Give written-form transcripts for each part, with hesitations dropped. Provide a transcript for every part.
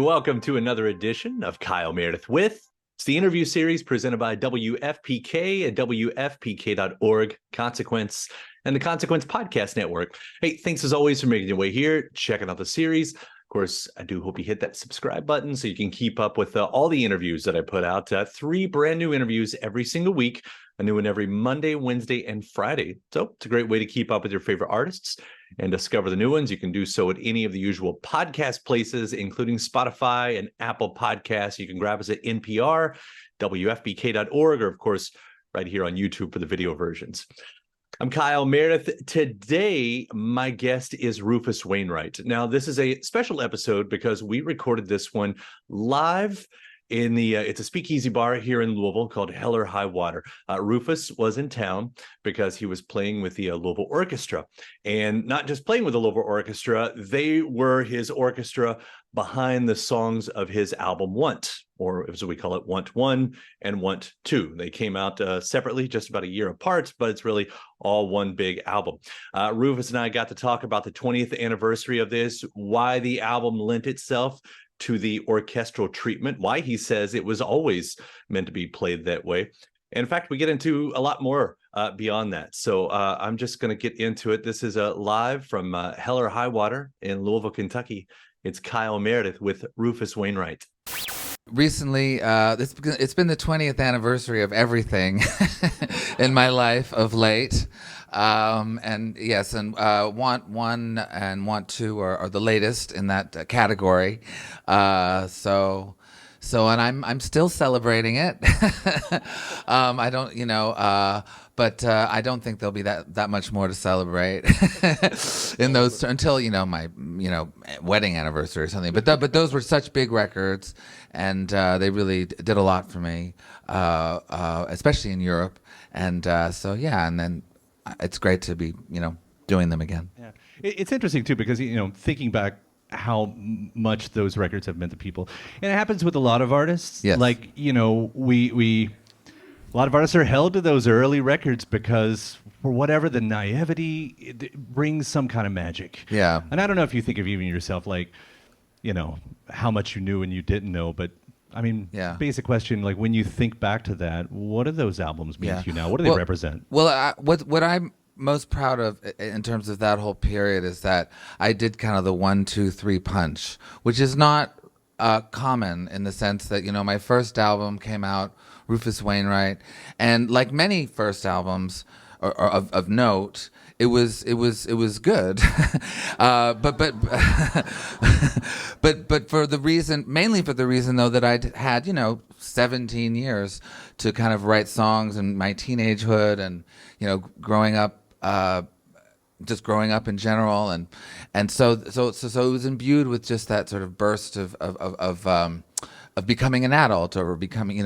welcome to another edition of Kyle Meredith with. It's the interview series presented by WFPK at WFPK.org, Consequence, and the Consequence Podcast Network. Hey, thanks as always for making your way here, checking out the series. Of course, I do hope you hit that subscribe button so you can keep up with all the interviews that I put out. 3 brand new interviews every single week, a new one every Monday, Wednesday, and Friday. So it's a great way to keep up with your favorite artists and discover the new ones. You can do so at any of the usual podcast places, including Spotify and Apple Podcasts. You can grab us at NPR, WFPK.org, or of course, right here on YouTube for the video versions. I'm Kyle Meredith. Today, my guest is Rufus Wainwright. Now, this is a special episode because we recorded this one live in the it's a speakeasy bar here in Louisville called Highwater. Rufus was in town because he was playing with the Louisville Orchestra, and not just playing with the Louisville Orchestra, they were his orchestra behind the songs of his album Want, or as we call it, Want 1 and Want 2. They came out separately, just about a year apart, but it's really all one big album. Rufus and I got to talk about the 20th anniversary of this, why the album lent itself to the orchestral treatment, why he says it was always meant to be played that way. And in fact, we get into a lot more beyond that. So I'm just going to get into it. This is live from Highwater in Louisville, Kentucky. It's Kyle Meredith with Rufus Wainwright. Recently, it's been the 20th anniversary of everything in my life of late. And yes, and Want 1 and Want 2 are the latest in that category. So and I'm still celebrating it. I don't, but I don't think there'll be that much more to celebrate in those until my wedding anniversary or something. But those were such big records, and they really did a lot for me, especially in Europe. And so yeah, and then it's great to be doing them again. Yeah, it's interesting too because thinking back how much those records have meant to people, and it happens with a lot of artists. Yes. Like we a lot of artists are held to those early records because for whatever the naivety, it brings some kind of magic. Yeah. And I don't know if you think of even yourself like, how much you knew and you didn't know, but I mean, yeah. Basic question, like when you think back to that, what do those albums mean to you now? What do they represent? Well, what I'm most proud of in terms of that whole period is that I did kind of the 1, 2, 3 punch, which is not common in the sense that my first album came out, Rufus Wainwright, and like many first albums of note, it was good, but for the reason, mainly for the reason though that I'd had 17 years to kind of write songs in my teenagehood and growing up. Just growing up in general, and so it was imbued with just that sort of burst of becoming an adult or becoming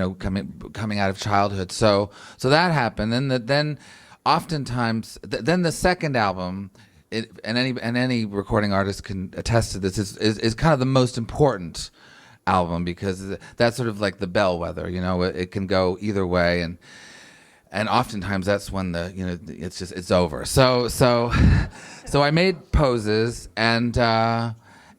coming out of childhood. So that happened, and then oftentimes then the second album, and any recording artist can attest to this, is kind of the most important album because that's sort of like the bellwether. It can go either way, and oftentimes that's when it's over. So I made Poses, and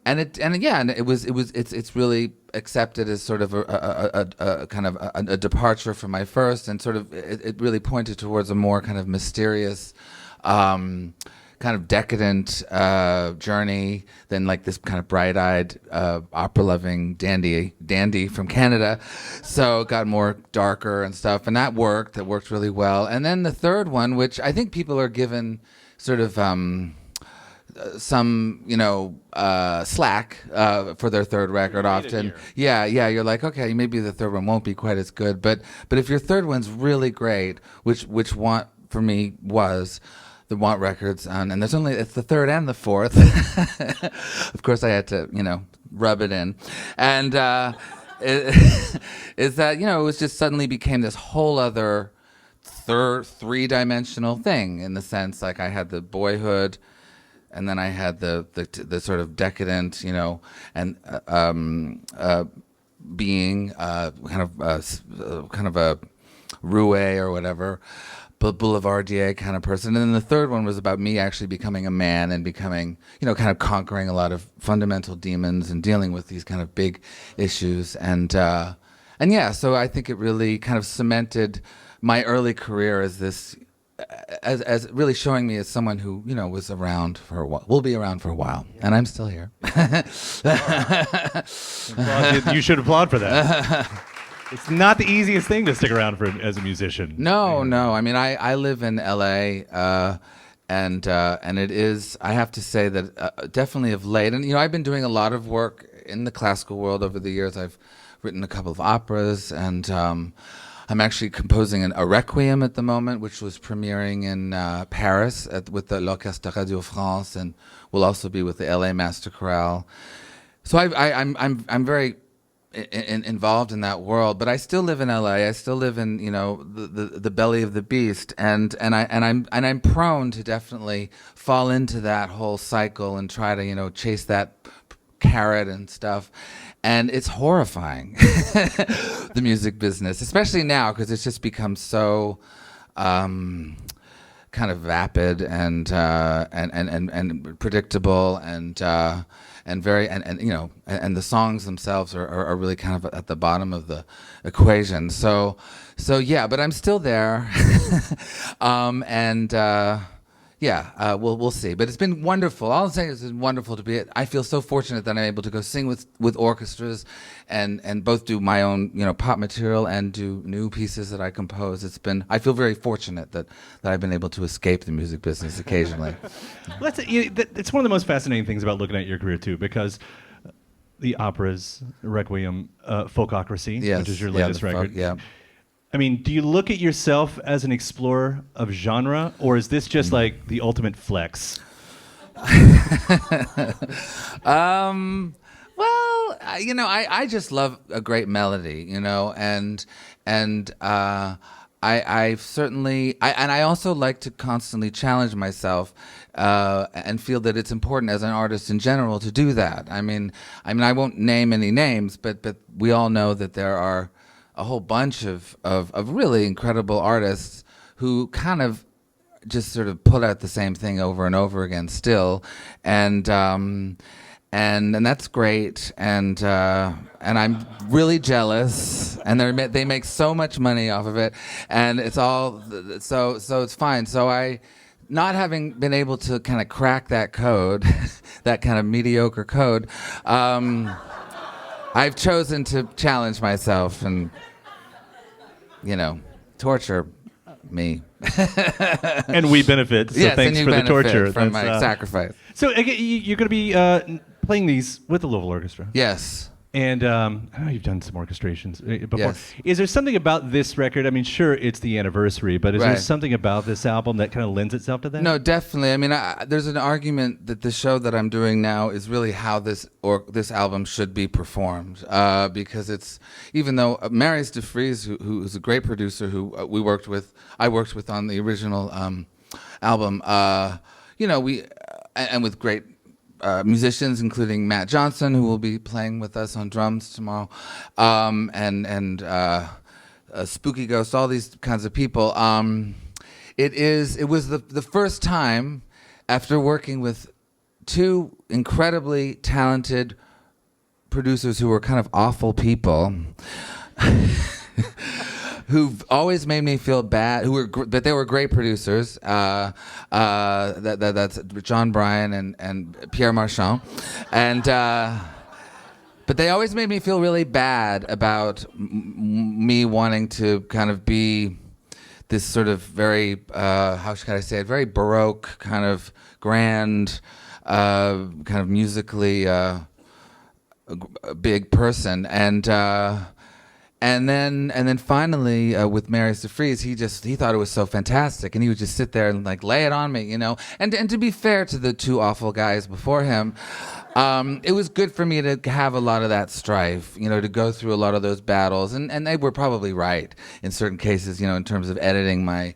it's really accepted as sort of a kind of a departure from my first, and sort of it really pointed towards a more kind of mysterious, kind of decadent journey than like this kind of bright-eyed, opera-loving dandy from Canada. So it got more darker and stuff, and that worked really well. And then the third one, which I think people are given sort of some slack for their third record often. Yeah, you're like, okay, maybe the third one won't be quite as good, but if your third one's really great, which Want for me was, the Want records, and it's the third and the fourth. Of course, I had to, rub it in, and is that it was just suddenly became this whole other three-dimensional thing in the sense like I had the boyhood, and then I had the sort of decadent, and being kind of a roue or whatever. boulevardier kind of person. And then the third one was about me actually becoming a man and becoming, kind of conquering a lot of fundamental demons and dealing with these kind of big issues. And yeah, so I think it really kind of cemented my early career as this, as really showing me as someone who, was around for a while, will be around for a while. And I'm still here. You should applaud for that. It's not the easiest thing to stick around for as a musician. No. I mean, I live in LA, and it is. I have to say that definitely of late, and I've been doing a lot of work in the classical world over the years. I've written a couple of operas, and I'm actually composing a requiem at the moment, which was premiering in Paris with the L'Orchestre Radio France, and will also be with the LA Master Chorale. So I'm very involved in that world, but I still live in LA. I still live in the belly of the beast, and I'm prone to definitely fall into that whole cycle and try to chase that carrot and stuff, and it's horrifying. The music business, especially now, because it's just become so kind of vapid and predictable and very and the songs themselves are really kind of at the bottom of the equation. So yeah, but I'm still there, we'll see. But it's been wonderful. All I'm saying is it's been wonderful to be. I feel so fortunate that I'm able to go sing with orchestras, and both do my own pop material and do new pieces that I compose. I feel very fortunate that I've been able to escape the music business occasionally. It's one of the most fascinating things about looking at your career too, because the operas, Requiem, Folkocracy, which is your latest record. I mean, do you look at yourself as an explorer of genre, or is this just like the ultimate flex? Well, I just love a great melody, and I've certainly, and I also like to constantly challenge myself, and feel that it's important as an artist in general to do that. I mean, I won't name any names, but we all know that there are a whole bunch of really incredible artists who kind of just sort of put out the same thing over and over again still, and that's great, and I'm really jealous, and they make so much money off of it, and it's all so it's fine. So I, not having been able to kind of crack that code, that kind of mediocre code, I've chosen to challenge myself and torture me. And we benefit. So yes, thanks for the torture from my sacrifice. So again, you're going to be playing these with the Louisville Orchestra. Yes. And I know you've done some orchestrations before. Yes. Is there something about this record? I mean, sure, it's the anniversary, but is there something about this album that kind of lends itself to that? No, definitely. I mean, there's an argument that the show that I'm doing now is really how this album should be performed, because it's, even though Marius de Vries, who's a great producer, who I worked with on the original album, and with great musicians, including Matt Johnson, who will be playing with us on drums tomorrow, and Spooky Ghost, all these kinds of people. It was the first time, after working with two incredibly talented producers who were kind of awful people, who've always made me feel bad, but they were great producers. That's John Bryan and Pierre Marchand, and but they always made me feel really bad about me wanting to kind of be this sort of very how should I say it, very Baroque kind of grand, kind of musically big person, and then finally with Marius de Vries, he thought it was so fantastic, and he would just sit there and like lay it on me, And to be fair to the two awful guys before him, it was good for me to have a lot of that strife, to go through a lot of those battles, and they were probably right in certain cases, in terms of editing my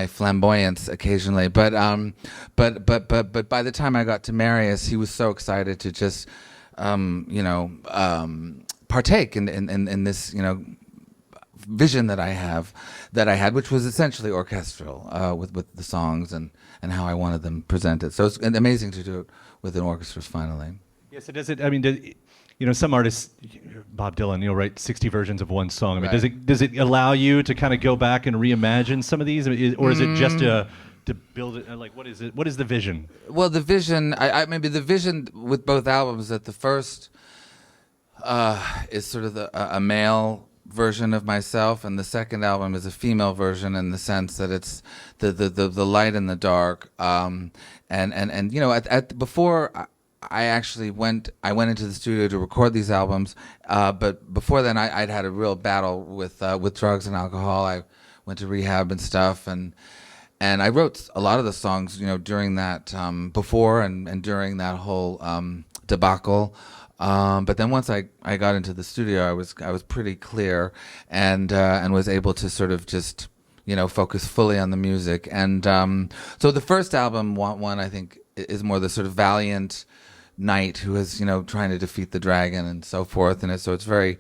flamboyance occasionally. But by the time I got to Marius, he was so excited to just partake in this, vision that I had, which was essentially orchestral, with the songs and how I wanted them presented. So it's amazing to do it with an orchestra finally. Yes, it does. I mean, some artists, Bob Dylan, write 60 versions of one song. I mean, Right. does it allow you to kind of go back and reimagine some of these, or is it just to build it? Like, what is it? What is the vision? Well, the vision, maybe the vision with both albums, that the first is sort of a male version of myself, and the second album is a female version, in the sense that it's the light and the dark. Before I actually went into the studio to record these albums, but before then I'd had a real battle with drugs and alcohol. I went to rehab and stuff, and I wrote a lot of the songs, during that, before and during that whole debacle. But then once I got into the studio, I was pretty clear, and was able to sort of just focus fully on the music. And so the first album, one I think, is more the sort of valiant knight who is trying to defeat the dragon and so forth, and so it's very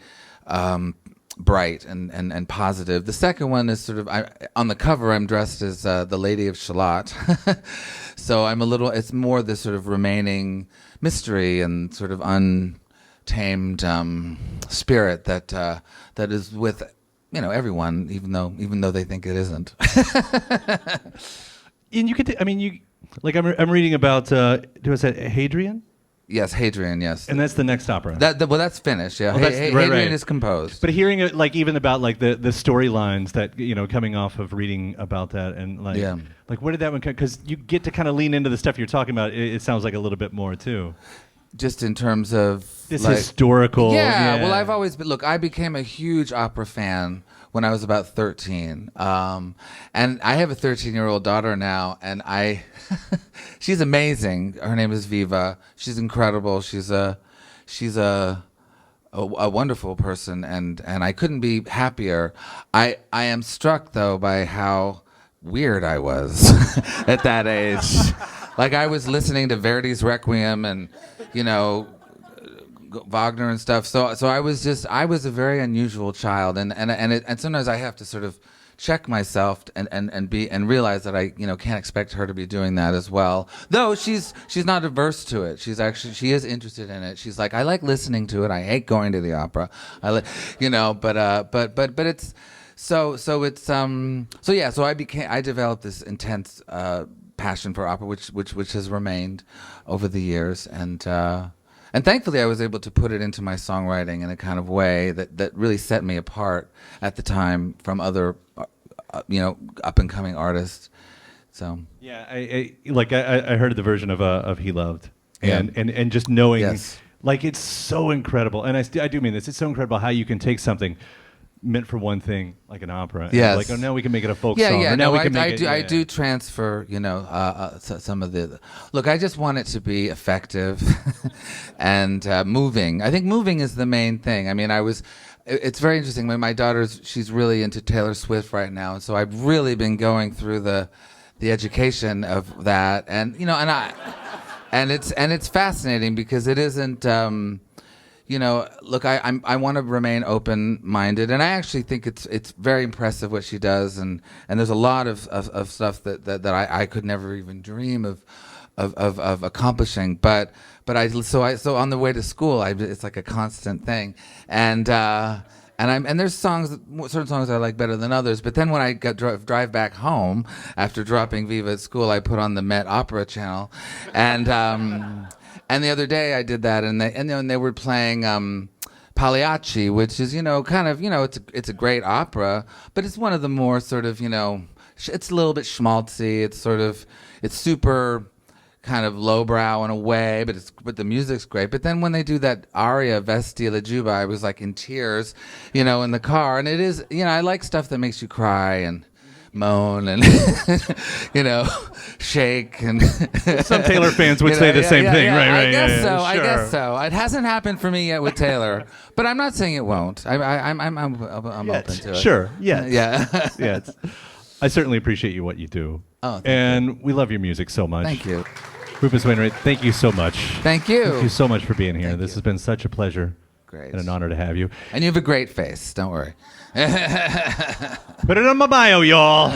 bright and positive. The second one is sort of, on the cover I'm dressed as the Lady of Shalott, so it's more the sort of remaining mystery and sort of untamed spirit that is with everyone, even though they think it isn't. And you could, I'm reading about, was that Hadrian? Yes, Hadrian, yes. And that's the next opera. Well, that's finished, yeah. Hadrian is composed. But hearing it, even about the storylines that coming off of reading about that, and where did that one come? Because you get to kind of lean into the stuff you're talking about. It sounds like a little bit more too. Just in terms of this historical. Yeah. Well, I've always been. Look, I became a huge opera fan when I was about 13, and I have a 13-year-old daughter now, and she's amazing. Her name is Viva. She's incredible. She's a wonderful person, and I couldn't be happier. I am struck though by how weird I was at that age. Like, I was listening to Verdi's Requiem and Wagner and stuff. So I was a very unusual child, and sometimes I have to sort of check myself and realize that I can't expect her to be doing that as well. Though she's not averse to it. She is interested in it. She's like, I like listening to it. I hate going to the opera. but it's so I developed this intense passion for opera, which has remained over the years, and thankfully I was able to put it into my songwriting in a kind of way that really set me apart at the time from other up and coming artists. So yeah, I heard the version of He Loved, and just knowing, yes. It's so incredible, and I do mean this. It's so incredible how you can take something meant for one thing, like an opera, yes. and now we can make it a folk song. I do transfer, some of the. Look, I just want it to be effective and moving. I think moving is the main thing. I mean, it's very interesting. My she's really into Taylor Swift right now, and so I've really been going through the education of that, and it's fascinating because it isn't. Look, I want to remain open-minded, and I actually think it's very impressive what she does, and there's a lot of stuff that I could never even dream of accomplishing. But so on the way to school, it's like a constant thing, and there's certain songs I like better than others. But then when I drive back home after dropping Viva at school, I put on the Met Opera channel, and the other day I did that, and they were playing Pagliacci, which is it's a great opera, but it's one of the more sort of it's a little bit schmaltzy. It's super kind of lowbrow in a way, but the music's great. But then when they do that aria, Vesti la Giubba, I was like in tears, in the car, and it is I like stuff that makes you cry and moan and shake, and some Taylor fans would say the same thing, right? I guess so. Sure. I guess so. It hasn't happened for me yet with Taylor, but I'm not saying it won't. I'm open to it. Sure. Yeah. Yeah. Yeah. I certainly appreciate what you do. Oh, and we love your music so much. Thank you, Rufus Wainwright. Thank you so much. Thank you. Thank you so much for being here. Thank this you. has been such a pleasure. Great. And an honor to have you. And you have a great face. Don't worry. Put it on my bio, y'all.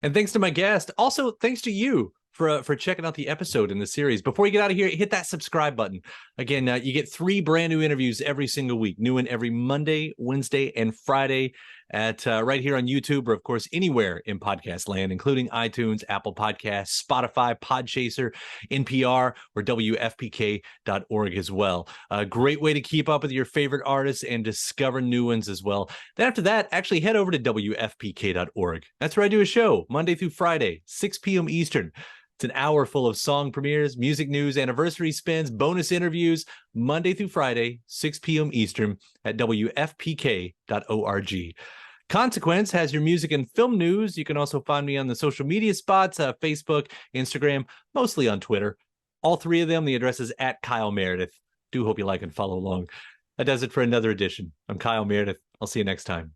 And thanks to my guest. Also, thanks to you for checking out the episode in the series. Before you get out of here, hit that subscribe button. Again, you get 3 brand new interviews every single week. New one every Monday, Wednesday, and Friday at right here on YouTube, or of course anywhere in podcast land, including iTunes, Apple Podcasts, Spotify, Podchaser, NPR, or WFPK.org as well. A great way to keep up with your favorite artists and discover new ones as well. Then after that, actually head over to WFPK.org. That's where I do a show Monday through Friday, 6 p.m. Eastern. It's an hour full of song premieres, music news, anniversary spins, bonus interviews, Monday through Friday, 6 p.m. Eastern at WFPK.org. Consequence has your music and film news. You can also find me on the social media spots, Facebook, Instagram, mostly on Twitter. All 3 of them, the address is at Kyle Meredith. Do hope you like and follow along. That does it for another edition. I'm Kyle Meredith. I'll see you next time.